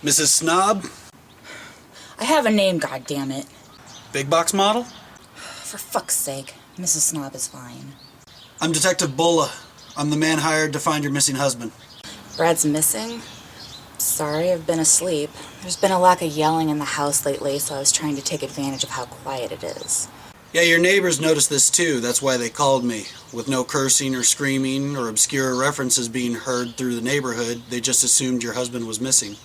Mrs. Snob? I have a name, goddammit. Big box model? For fuck's sake, Mrs. Snob is fine. I'm Detective Bulla. I'm the man hired to find your missing husband. Brad's missing? Sorry, I've been asleep. There's been a lack of yelling in the house lately, so I was trying to take advantage of how quiet it is. Yeah, your neighbors noticed this too. That's why they called me. With no cursing or screaming or obscure references being heard through the neighborhood, they just assumed your husband was missing.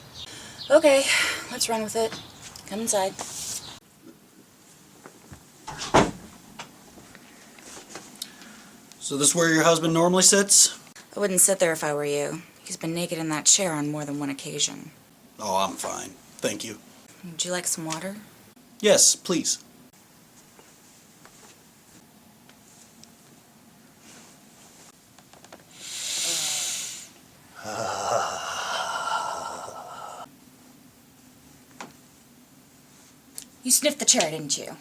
Okay, let's run with it. Come inside. So this where your husband normally sits? I wouldn't sit there if I were you. He's been naked in that chair on more than one occasion. Oh, I'm fine. Thank you. Would you like some water? Yes, please. You sniffed the chair, didn't you?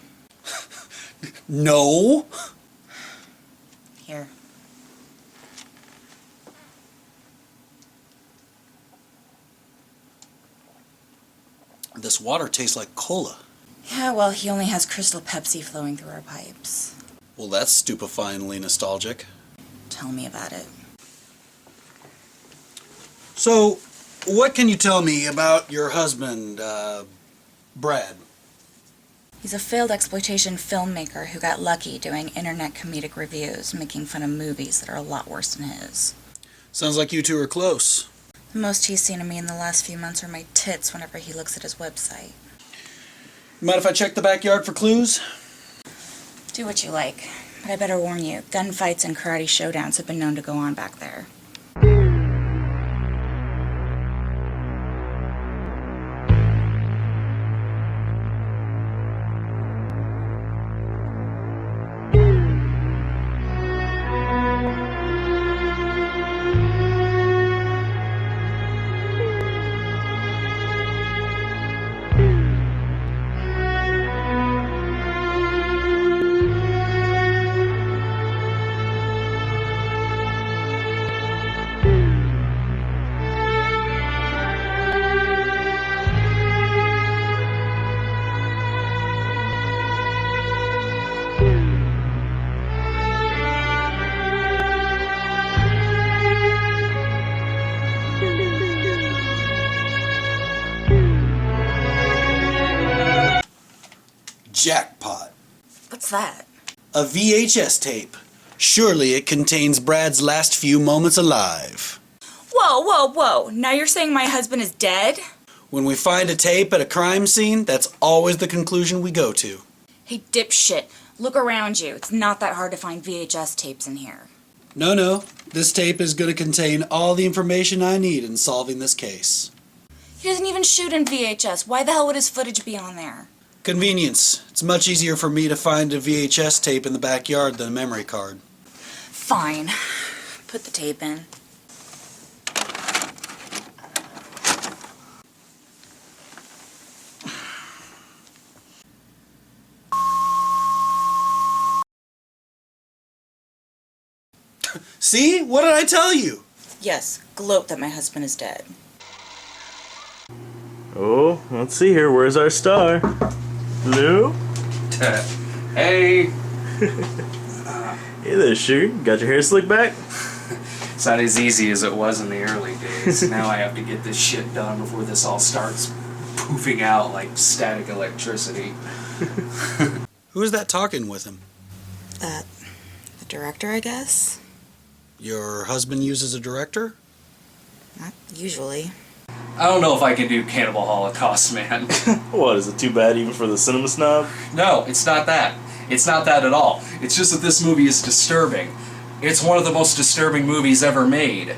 No. Here. This water tastes like cola. Yeah, well, he only has Crystal Pepsi flowing through our pipes. Well, that's stupefyingly nostalgic. Tell me about it. So, what can you tell me about your husband, Brad? He's a failed exploitation filmmaker who got lucky doing internet comedic reviews, making fun of movies that are a lot worse than his. Sounds like you two are close. The most he's seen of me in the last few months are my tits whenever he looks at his website. Mind if I check the backyard for clues? Do what you like, but I better warn you, gunfights and karate showdowns have been known to go on back there. Jackpot. What's that? A VHS tape. Surely it contains Brad's last few moments alive. Whoa, whoa, whoa! Now you're saying my husband is dead? When we find a tape at a crime scene, that's always the conclusion we go to. Hey, dipshit, look around you. It's not that hard to find VHS tapes in here. No. This tape is going to contain all the information I need in solving this case. He doesn't even shoot in VHS. Why the hell would his footage be on there? Convenience. It's much easier for me to find a VHS tape in the backyard than a memory card. Fine. Put the tape in. See? What did I tell you? Yes, gloat that my husband is dead. Oh, let's see here. Where's our star? Lou? Hey! Hey there, Sugar. Got your hair slicked back? It's not as easy as it was in the early days. Now I have to get this shit done before this all starts poofing out like static electricity. Who is that talking with him? The director, I guess? Your husband uses a director? Not usually. I don't know if I can do Cannibal Holocaust, man. What, is it too bad even for the cinema snob? No, it's not that. It's not that at all. It's just that this movie is disturbing. It's one of the most disturbing movies ever made.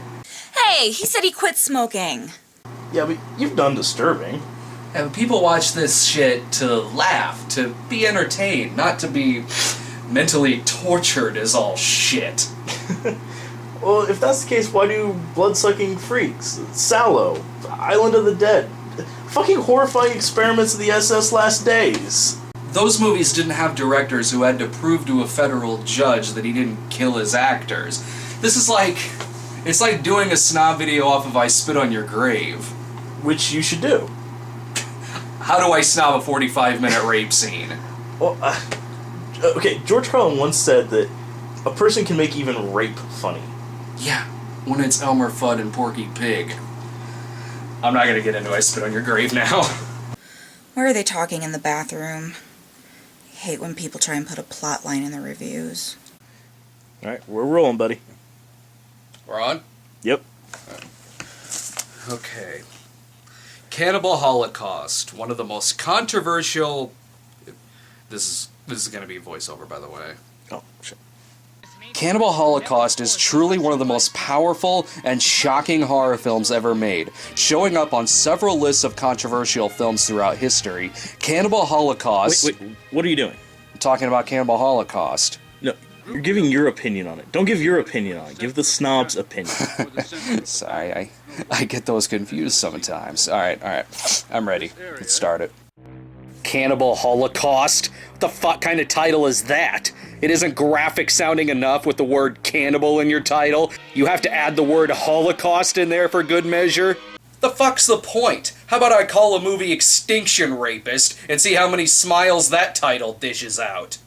Hey, he said he quit smoking. Yeah, but you've done disturbing. And people watch this shit to laugh, to be entertained, not to be mentally tortured is all shit. Well, if that's the case, why do blood-sucking freaks, Sallow, Island of the Dead, fucking horrifying experiments of the SS Last Days? Those movies didn't have directors who had to prove to a federal judge that he didn't kill his actors. This is like... It's like doing a Snob video off of I Spit on Your Grave. which you should do. How do I snob a 45-minute rape scene? Well, okay, George Carlin once said that a person can make even rape funny. Yeah, when it's Elmer Fudd and Porky Pig. I'm not gonna get into I Spit on Your Grave now. Why are they talking in the bathroom? I hate when people try and put a plot line in the reviews. Alright, we're rolling, buddy. We're on? Yep. Okay. Cannibal Holocaust, one of the most controversial... This is going to be voiceover, by the way. Oh, shit. Cannibal Holocaust is truly one of the most powerful and shocking horror films ever made. Showing up on several lists of controversial films throughout history, Cannibal Holocaust... Wait, what are you doing? I'm talking about Cannibal Holocaust. No, you're giving your opinion on it. Don't give your opinion on it. Give the snob's opinion. Sorry, I get those confused sometimes. Alright. I'm ready. Let's start it. Cannibal Holocaust? What the fuck kind of title is that? It isn't graphic sounding enough with the word cannibal in your title. You have to add the word Holocaust in there for good measure? The fuck's the point? How about I call a movie Extinction Rapist and see how many smiles that title dishes out?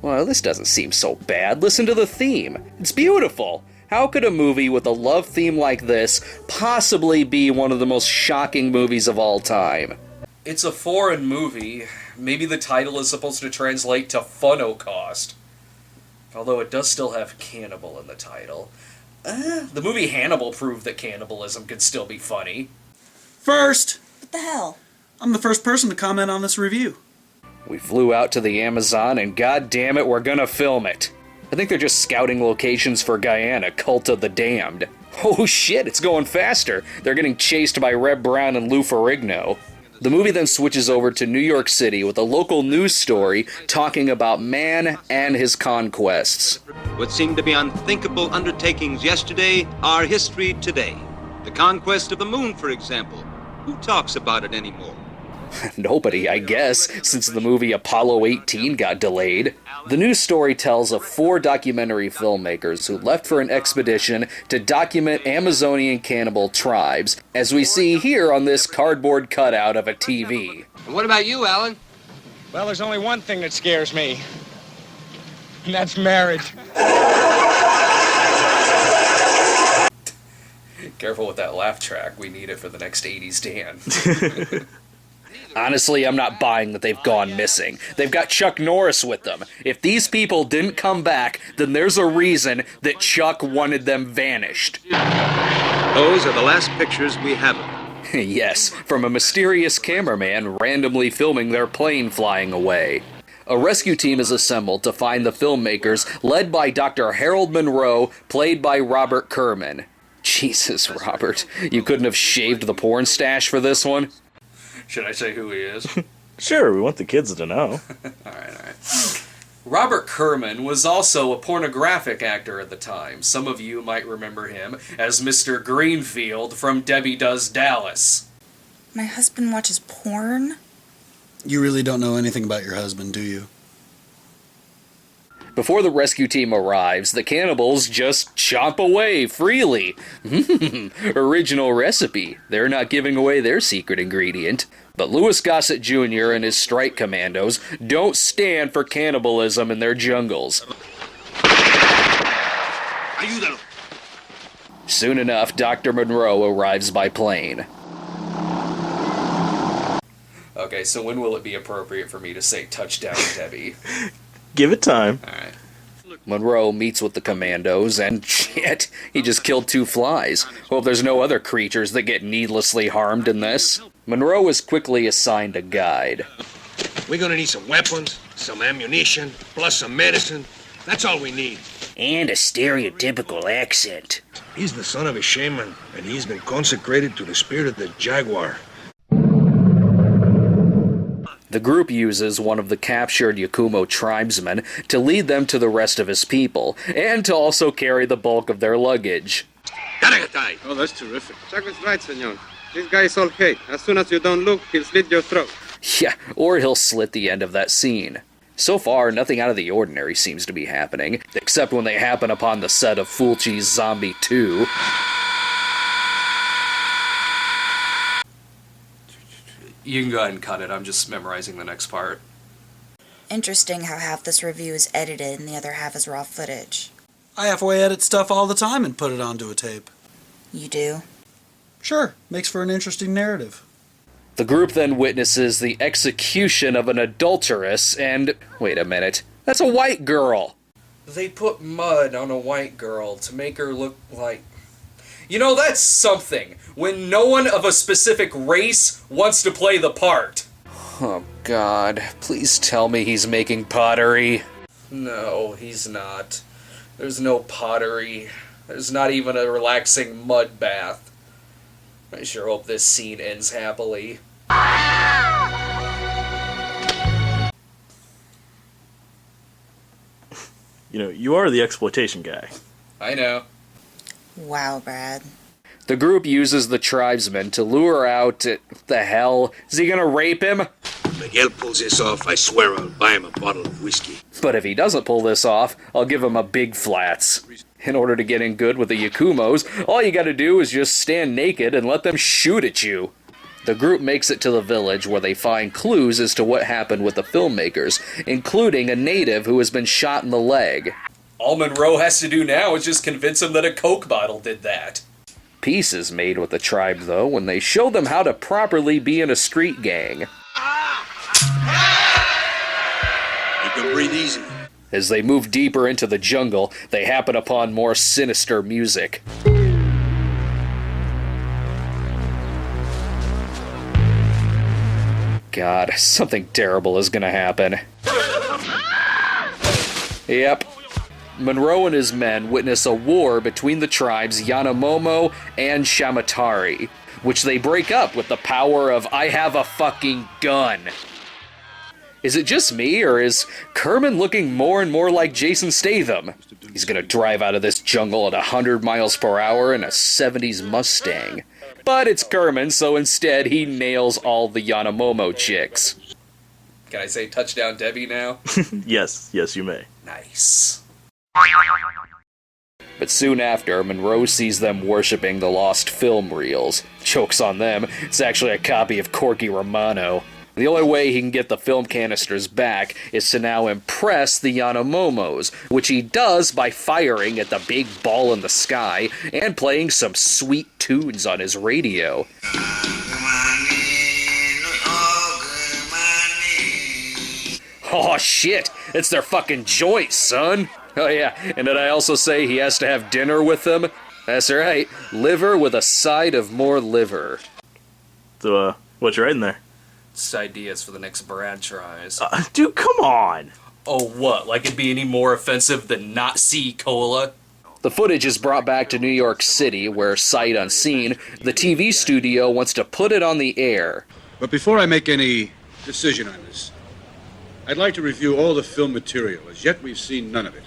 Well, this doesn't seem so bad. Listen to the theme. It's beautiful. How could a movie with a love theme like this possibly be one of the most shocking movies of all time? It's a foreign movie. Maybe the title is supposed to translate to Funocost. Although it does still have cannibal in the title. The movie Hannibal proved that cannibalism could still be funny. First, What the hell? I'm the first person to comment on this review. We flew out to the Amazon and goddammit, we're gonna film it. I think they're just scouting locations for Guyana, Cult of the Damned. Oh shit, it's going faster. They're getting chased by Reb Brown and Lou Ferrigno. The movie then switches over to New York City with a local news story talking about man and his conquests. What seemed to be unthinkable undertakings yesterday are history today. The conquest of the moon, for example. Who talks about it anymore? Nobody, I guess, since the movie Apollo 18 got delayed. The news story tells of 4 documentary filmmakers who left for an expedition to document Amazonian cannibal tribes, as we see here on this cardboard cutout of a TV. And what about you, Alan? Well, there's only one thing that scares me, and that's marriage. Careful with that laugh track, we need it for the next 80s Dan. Honestly, I'm not buying that they've gone missing. They've got Chuck Norris with them. If these people didn't come back, then there's a reason that Chuck wanted them vanished. Those are the last pictures we have of them. Yes, from a mysterious cameraman randomly filming their plane flying away. A rescue team is assembled to find the filmmakers, led by Dr. Harold Monroe, played by Robert Kerman. Jesus, Robert, you couldn't have shaved the porn stash for this one? Should I say who he is? Sure, we want the kids to know. Alright. Robert Kerman was also a pornographic actor at the time. Some of you might remember him as Mr. Greenfield from Debbie Does Dallas. My husband watches porn? You really don't know anything about your husband, do you? Before the rescue team arrives, the cannibals just chomp away freely. Original recipe. They're not giving away their secret ingredient. But Louis Gossett Jr. and his strike commandos don't stand for cannibalism in their jungles. Ayúdalo. Soon enough, Dr. Monroe arrives by plane. Okay, so when will it be appropriate for me to say touchdown, Debbie? Give it time. Alright. Monroe meets with the commandos, and shit, he just killed 2 flies. Hope there's no other creatures that get needlessly harmed in this. Monroe is quickly assigned a guide. We're gonna need some weapons, some ammunition, plus some medicine. That's all we need. And a stereotypical accent. He's the son of a shaman, and he's been consecrated to the spirit of the jaguar. The group uses one of the captured Yakumo tribesmen to lead them to the rest of his people, and to also carry the bulk of their luggage. Karagatai! Oh, that's terrific. Chuck is right, senor. This guy is all hate. As soon as you don't look, he'll slit your throat. Yeah, or he'll slit the end of that scene. So far, nothing out of the ordinary seems to be happening, except when they happen upon the set of Fulci's Zombie 2. You can go ahead and cut it, I'm just memorizing the next part. Interesting how half this review is edited and the other half is raw footage. I halfway edit stuff all the time and put it onto a tape. You do? Sure, makes for an interesting narrative. The group then witnesses the execution of an adulteress and... Wait a minute. That's a white girl! They put mud on a white girl to make her look like... You know, that's something. When no one of a specific race wants to play the part. Oh, God. Please tell me he's making pottery. No, he's not. There's no pottery. There's not even a relaxing mud bath. I sure hope this scene ends happily. You know, you are the exploitation guy. I know. Wow, Brad. The group uses the tribesmen to lure out... the hell? Is he gonna rape him? Miguel pulls this off, I swear I'll buy him a bottle of whiskey. But if he doesn't pull this off, I'll give him a big flats. In order to get in good with the Yakumos, all you gotta do is just stand naked and let them shoot at you. The group makes it to the village where they find clues as to what happened with the filmmakers, including a native who has been shot in the leg. All Monroe has to do now is just convince him that a Coke bottle did that. Peace is made with the tribe, though, when they show them how to properly be in a street gang. You can breathe easy. As they move deeper into the jungle, they happen upon more sinister music. God, something terrible is gonna happen. Yep. Monroe and his men witness a war between the tribes Yanomamo and Shamatari, which they break up with the power of I have a fucking gun. Is it just me, or is Kerman looking more and more like Jason Statham? He's gonna drive out of this jungle at 100 miles per hour in a 70s Mustang. But it's Kerman, so instead he nails all the Yanomamo chicks. Can I say touchdown Debbie now? Yes, you may. Nice. But soon after, Monroe sees them worshipping the lost film reels. Joke's on them, it's actually a copy of Corky Romano. The only way he can get the film canisters back is to now impress the Yanomomos, which he does by firing at the big ball in the sky and playing some sweet tunes on his radio. Oh shit, it's their fucking joint, son! Oh yeah, and did I also say he has to have dinner with them? That's right, liver with a side of more liver. So, what you writing there? It's ideas for the next Brad tries. Dude, come on! Oh, what? Like it'd be any more offensive than Nazi cola? The footage is brought back to New York City, where, sight unseen, the TV studio wants to put it on the air. But before I make any decision on this, I'd like to review all the film material. As yet, we've seen none of it.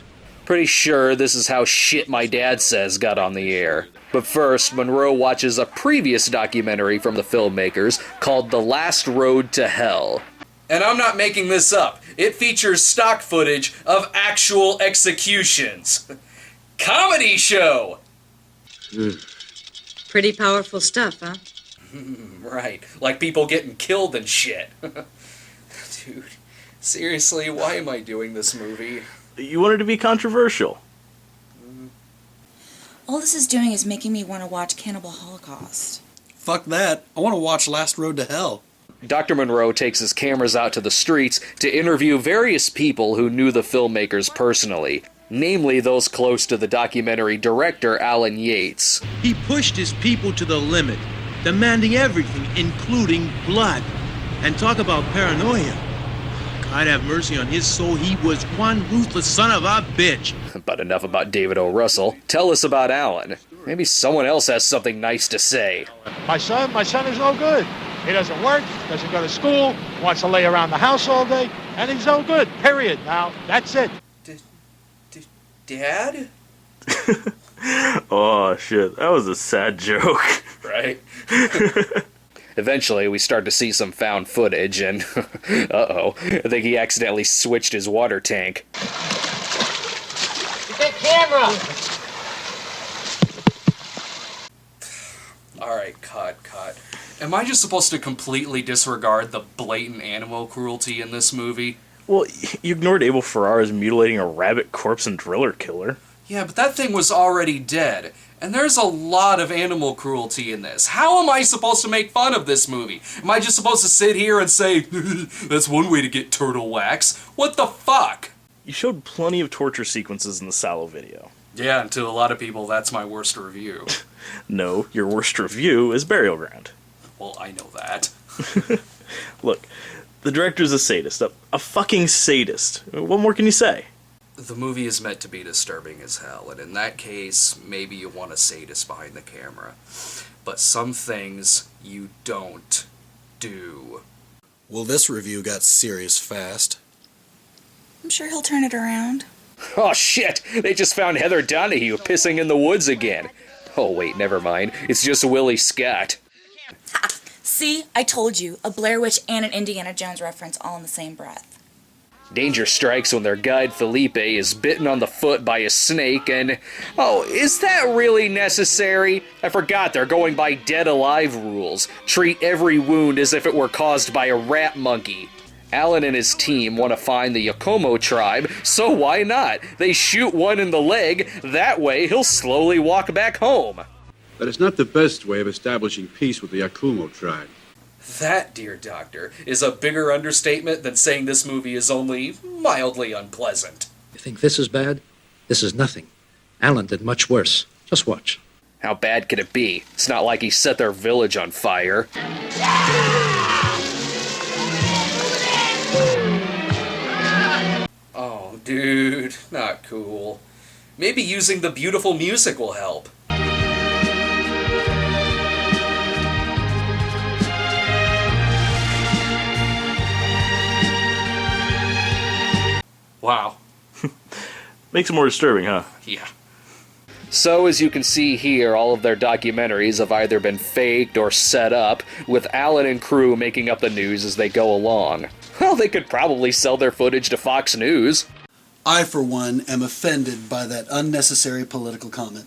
Pretty sure this is how Shit My Dad Says got on the air. But first, Monroe watches a previous documentary from the filmmakers called The Last Road to Hell. And I'm not making this up. It features stock footage of actual executions. Comedy show! Pretty powerful stuff, huh? Right. Like people getting killed and shit. Dude, seriously, why am I doing this movie? You wanted to be controversial. All this is doing is making me want to watch Cannibal Holocaust. Fuck that. I want to watch Last Road to Hell. Dr. Monroe takes his cameras out to the streets to interview various people who knew the filmmakers personally, namely those close to the documentary director Alan Yates. He pushed his people to the limit, demanding everything, including blood. And talk about paranoia. God have mercy on his soul, he was one ruthless son of a bitch. But enough about David O. Russell. Tell us about Alan. Maybe someone else has something nice to say. My son is no good. He doesn't work, doesn't go to school, wants to lay around the house all day, and he's no good, period. Now, that's it. Dad? Oh, shit. That was a sad joke. Right? Eventually, we start to see some found footage, and uh-oh, I think he accidentally switched his water tank. Get that camera! Alright, cut. Am I just supposed to completely disregard the blatant animal cruelty in this movie? Well, you ignored Abel Ferrara's mutilating a rabbit corpse and driller killer. Yeah, but that thing was already dead. And there's a lot of animal cruelty in this. How am I supposed to make fun of this movie? Am I just supposed to sit here and say, that's one way to get turtle wax? What the fuck? You showed plenty of torture sequences in the Sallow video. Yeah, and to a lot of people, that's my worst review. No, your worst review is Burial Ground. Well, I know that. Look, the director's a sadist. A fucking sadist. What more can you say? The movie is meant to be disturbing as hell, and in that case, maybe you want a sadist behind the camera. But some things you don't do. Well, this review got serious fast. I'm sure he'll turn it around. Oh shit! They just found Heather Donahue pissing in the woods again. Oh wait, never mind. It's just Willie Scott. See? I told you. A Blair Witch and an Indiana Jones reference all in the same breath. Danger strikes when their guide Felipe is bitten on the foot by a snake and... Oh, is that really necessary? I forgot they're going by dead alive rules. Treat every wound as if it were caused by a rat monkey. Alan and his team want to find the Yakomo tribe, so why not? They shoot one in the leg, that way he'll slowly walk back home. But it's not the best way of establishing peace with the Yakumo tribe. That, dear doctor, is a bigger understatement than saying this movie is only mildly unpleasant. You think this is bad? This is nothing. Alan did much worse. Just watch. How bad could it be? It's not like he set their village on fire. Oh, dude, not cool. Maybe using the beautiful music will help. Wow. Makes it more disturbing, huh? Yeah. So, as you can see here, all of their documentaries have either been faked or set up, with Alan and crew making up the news as they go along. Well, they could probably sell their footage to Fox News. I, for one, am offended by that unnecessary political comment.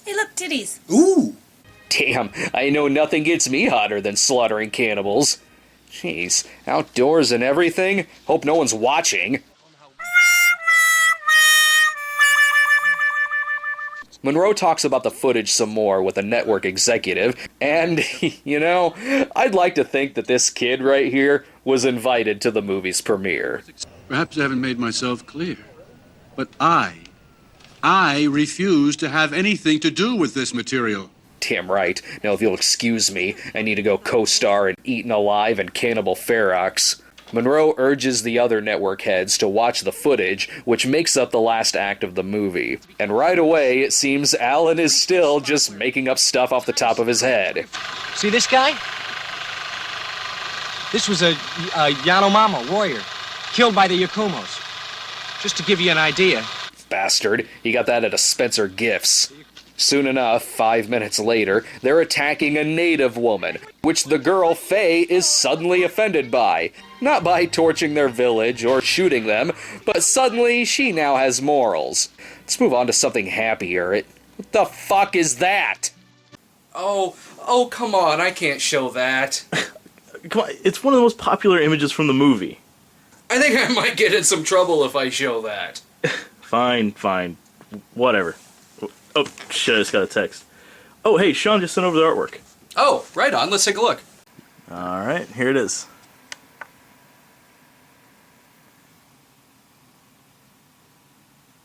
Hey, look, titties. Ooh! Damn, I know nothing gets me hotter than slaughtering cannibals. Jeez, outdoors and everything? Hope no one's watching. Monroe talks about the footage some more with a network executive, and, you know, I'd like to think that this kid right here was invited to the movie's premiere. Perhaps I haven't made myself clear, but I refuse to have anything to do with this material. Damn right. Now, if you'll excuse me, I need to go co-star in Eaten Alive and Cannibal Ferox. Monroe urges the other network heads to watch the footage, which makes up the last act of the movie. And right away, it seems Alan is still just making up stuff off the top of his head. See this guy? This was a Yanomama warrior, killed by the Yakumos. Just to give you an idea. Bastard. He got that at a Spencer Gifts. Soon enough, 5 minutes later, they're attacking a native woman, which the girl, Faye, is suddenly offended by. Not by torching their village or shooting them, but suddenly she now has morals. Let's move on to something happier. What the fuck is that? Oh, come on, I can't show that. Come on, it's one of the most popular images from the movie. I think I might get in some trouble if I show that. Fine. Whatever. Oh, shit, I just got a text. Oh, hey, Sean just sent over the artwork. Oh, right on, let's take a look. Alright, here it is.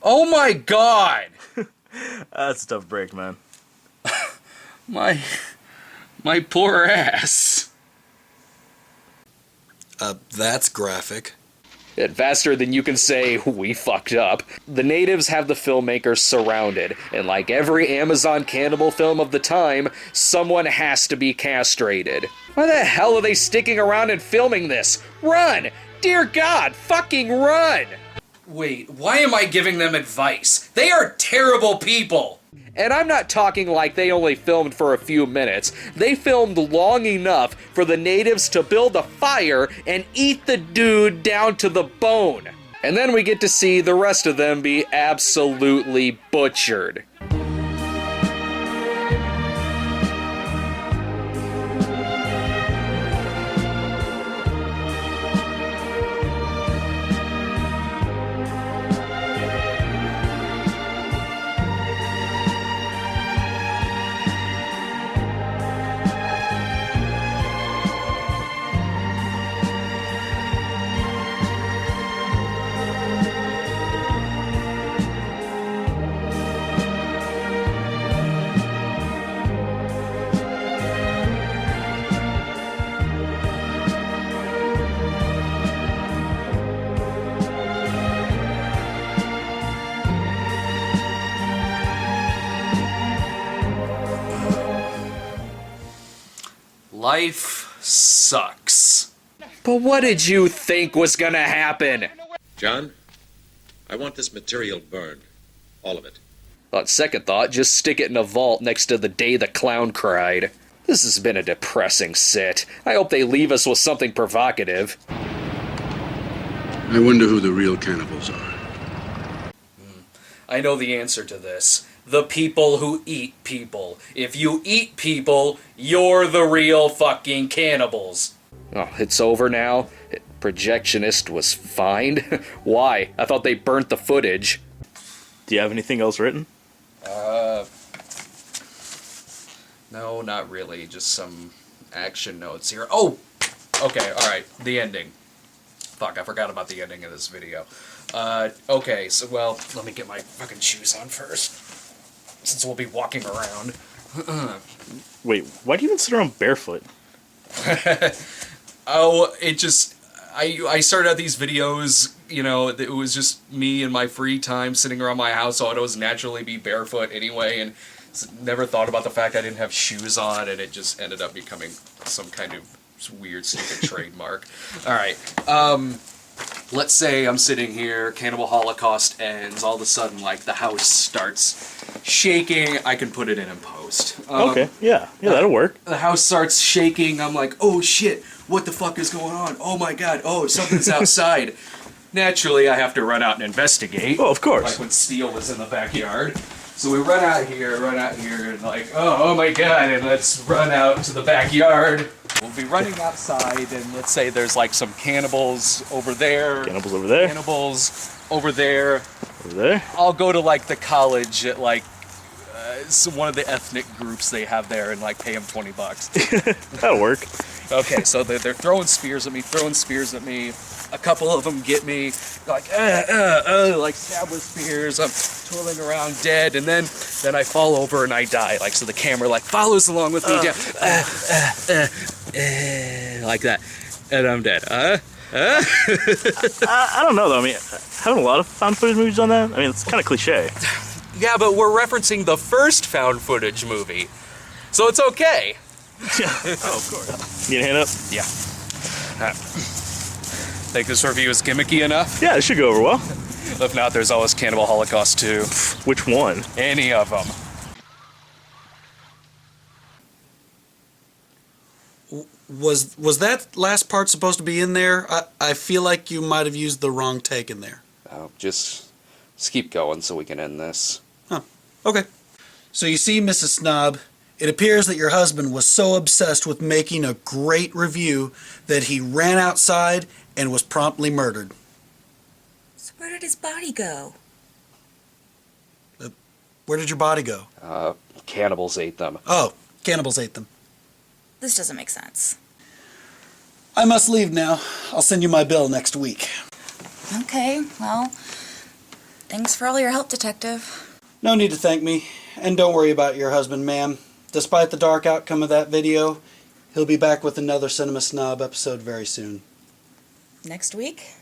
Oh my god! That's a tough break, man. My poor ass. That's graphic. And faster than you can say, we fucked up. The natives have the filmmakers surrounded, and like every Amazon cannibal film of the time, someone has to be castrated. Why the hell are they sticking around and filming this? Run! Dear God, fucking run! Wait, why am I giving them advice? They are terrible people! And I'm not talking like they only filmed for a few minutes. They filmed long enough for the natives to build a fire and eat the dude down to the bone. And then we get to see the rest of them be absolutely butchered. Life sucks. But what did you think was gonna happen? John, I want this material burned. All of it. On second thought, just stick it in a vault next to the day the clown cried. This has been a depressing sit. I hope they leave us with something provocative. I wonder who the real cannibals are. I know the answer to this. The people who eat people. If you eat people, you're the real fucking cannibals. Oh, it's over now? Projectionist was fined? Why? I thought they burnt the footage. Do you have anything else written? No, not really. Just some action notes here. Oh! Okay, alright. The ending. Fuck, I forgot about the ending of this video. Okay, so, well, let me get my fucking shoes on first. Since we'll be walking around. Wait, why do you even sit around barefoot? Oh, it just... I started out these videos, you know, it was just me in my free time sitting around my house, so I'd always naturally be barefoot anyway, and never thought about the fact I didn't have shoes on, and it just ended up becoming some kind of weird, stupid trademark. Alright, let's say I'm sitting here, Cannibal Holocaust ends, all of a sudden, like, the house starts shaking. I can put it in post. Okay, yeah, that'll work. The house starts shaking, I'm like, oh shit, what the fuck is going on? Oh my god, oh, something's outside. Naturally, I have to run out and investigate. Oh, of course. Like when Steel was in the backyard. So we run out here, and like, oh my god, and let's run out to the backyard. We'll be running outside, and let's say there's like some cannibals over there. Cannibals over there. Cannibals over there. Over there. I'll go to like the college at like one of the ethnic groups they have there and like pay them $20. That'll work. Okay, so they're throwing spears at me. A couple of them get me, like stab with spears. I'm twirling around dead, and then I fall over and I die. Like, so the camera like follows along with me down, like that, and I'm dead. I don't know though. I mean, haven't a lot of found footage movies done that? I mean, it's kind of cliche. Yeah, but we're referencing the first found footage movie, so it's okay. Yeah. Oh, of course. Need a hand up? Yeah. Think this review is gimmicky enough? Yeah, it should go over well. If not, there's always Cannibal Holocaust 2. Which one? Any of them. Was that last part supposed to be in there? I feel like you might have used the wrong take in there. Oh, just keep going so we can end this. Huh. Okay. So you see, Mrs. Snob, it appears that your husband was so obsessed with making a great review that he ran outside and was promptly murdered. So where did his body go? Where did your body go? Cannibals ate them. Oh, cannibals ate them. This doesn't make sense. I must leave now. I'll send you my bill next week. Okay, well, thanks for all your help, Detective. No need to thank me. And don't worry about your husband, ma'am. Despite the dark outcome of that video, he'll be back with another Cinema Snob episode very soon. Next week?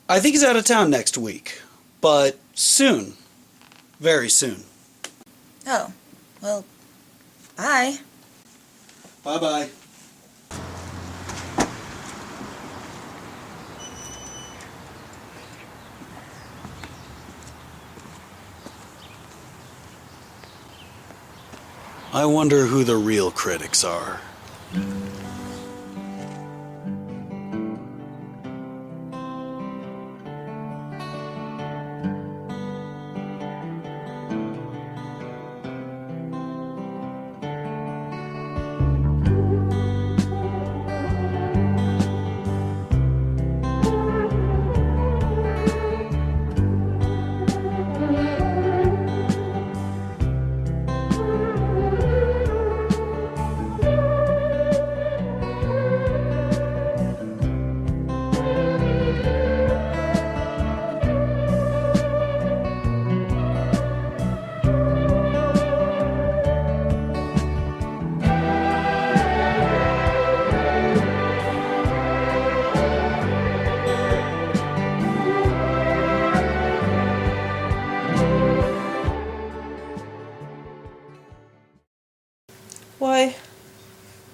I think he's out of town next week. But soon. Very soon. Oh, well, bye. Bye-bye. I wonder who the real critics are.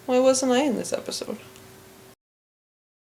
Why wasn't I in this episode?